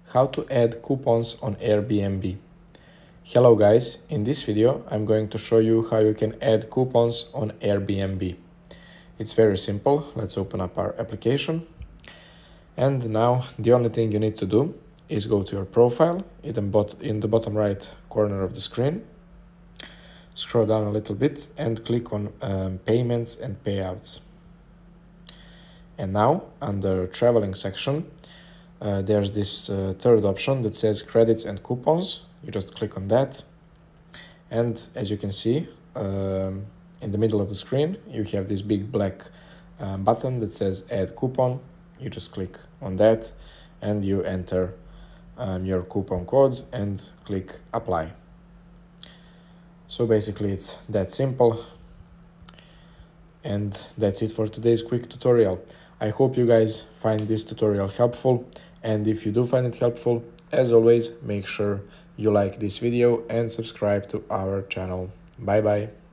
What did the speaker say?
How to add coupons on Airbnb. Hello guys, in this video I'm going to show you how you can add coupons on Airbnb. It's very simple. Let's open up our application. And now the only thing you need to do is go to your profile in the bottom right corner of the screen. Scroll down a little bit and click on payments and payouts. And now under traveling section, there's this third option that says credits and coupons. You just click on that. And as you can see, in the middle of the screen, you have this big black button that says add coupon. You just click on that and you enter your coupon code and click apply. So basically it's that simple. And that's it for today's quick tutorial. I hope you guys find this tutorial helpful, and if you do find it helpful, as always, make sure you like this video and subscribe to our channel. Bye bye.